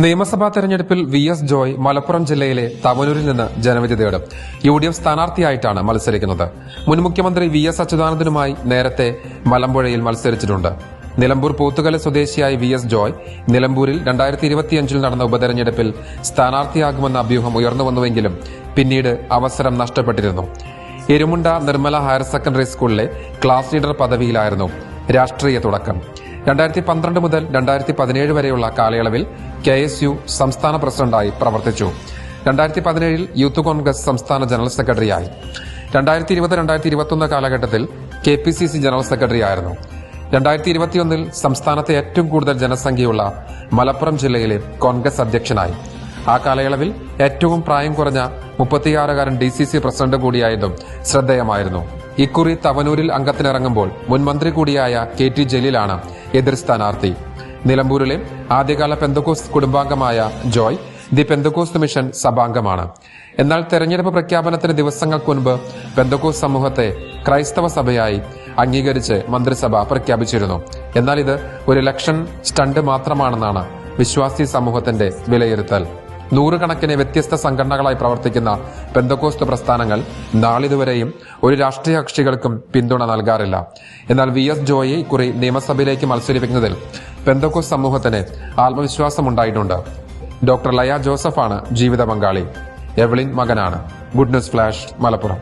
നിയമസഭാ തെരഞ്ഞെടുപ്പിൽ വി.എസ്. ജോയ് മലപ്പുറം ജില്ലയിലെ തവനൂരിൽ നിന്ന് ജനവിധി തേടും. യു.ഡി.എഫ് സ്ഥാനാർത്ഥിയായിട്ടാണ് മത്സരിക്കുന്നത്. മുൻ മുഖ്യമന്ത്രി വി.എസ്. അച്യുതാനന്ദനുമായി നേരത്തെ മലമ്പുഴയിൽ മത്സരിച്ചിട്ടുണ്ട്. നിലമ്പൂർ പോത്തുകല സ്വദേശിയായ വി.എസ്. ജോയ് നിലമ്പൂരിൽ 2025 നടന്ന ഉപതെരഞ്ഞെടുപ്പിൽ സ്ഥാനാർത്ഥിയാകുമെന്ന അഭ്യൂഹം ഉയർന്നുവന്നുവെങ്കിലും പിന്നീട് അവസരം നഷ്ടപ്പെട്ടിരുന്നു. എരുമുണ്ട നിർമ്മല ഹയർ സെക്കൻഡറി സ്കൂളിലെ ക്ലാസ് ലീഡർ പദവിയിലായിരുന്നു രാഷ്ട്രീയ തുടക്കം. 2012 മുതൽ 2017 വരെയുള്ള കാലയളവിൽ KSU സംസ്ഥാന പ്രസിഡന്റായി പ്രവർത്തിച്ചു. 2017 യൂത്ത് കോൺഗ്രസ് സംസ്ഥാന ജനറൽ സെക്രട്ടറിയായി. 2020-2021 കാലഘട്ടത്തിൽ KPCC ജനറൽ സെക്രട്ടറിയായിരുന്നു. 2021 സംസ്ഥാനത്തെ ഏറ്റവും കൂടുതൽ ജനസംഖ്യയുള്ള മലപ്പുറം ജില്ലയിലെ കോൺഗ്രസ് അധ്യക്ഷനായി. ആ കാലയളവിൽ ഏറ്റവും പ്രായം കുറഞ്ഞ 36-കാരൻ DCC പ്രസിഡന്റ് കൂടിയായതും ശ്രദ്ധേയമായിരുന്നു. ഇക്കുറി തവനൂരിൽ അംഗത്തിനിറങ്ങുമ്പോൾ മുൻമന്ത്രി കൂടിയായ KT ജലീലാണ് എതിർ സ്ഥാനാർത്ഥി. നിലമ്പൂരിലെ ആദ്യകാല പെന്തക്കോസ്ത് കുടുംബാംഗമായ ജോയ് ദി പെന്തക്കോസ്ത് മിഷൻ സഭാംഗമാണ്. എന്നാൽ തെരഞ്ഞെടുപ്പ് പ്രഖ്യാപനത്തിന് ദിവസങ്ങൾക്ക് മുൻപ് പെന്തക്കോസ്ത് സമൂഹത്തെ ക്രൈസ്തവ സഭയായി അംഗീകരിച്ച് മന്ത്രിസഭ പ്രഖ്യാപിച്ചിരുന്നു. എന്നാൽ ഇത് ഒരു ഇലക്ഷൻ സ്റ്റണ്ട് മാത്രമാണെന്നാണ് വിശ്വാസി സമൂഹത്തിന്റെ വിലയിരുത്തൽ. നൂറുകണക്കിന് വ്യത്യസ്ത സംഘടനകളായി പ്രവർത്തിക്കുന്ന പെന്തക്കോസ്ത് പ്രസ്ഥാനങ്ങൾ നാളിതുവരെയും ഒരു രാഷ്ട്രീയ കക്ഷികൾക്കും പിന്തുണ നൽകാറില്ല. എന്നാൽ വി.എസ്. ജോയെ ഇക്കുറി നിയമസഭയിലേക്ക് മത്സരിപ്പിക്കുന്നതിൽ പെന്തക്കോസ്ത് സമൂഹത്തിന് ആത്മവിശ്വാസമുണ്ടായിട്ടുണ്ട്. ഡോക്ടർ ലയ ജോസഫാണ് ജീവിത പങ്കാളി. എവ്ലിൻ മകനാണ്. Good news flash, Malappuram.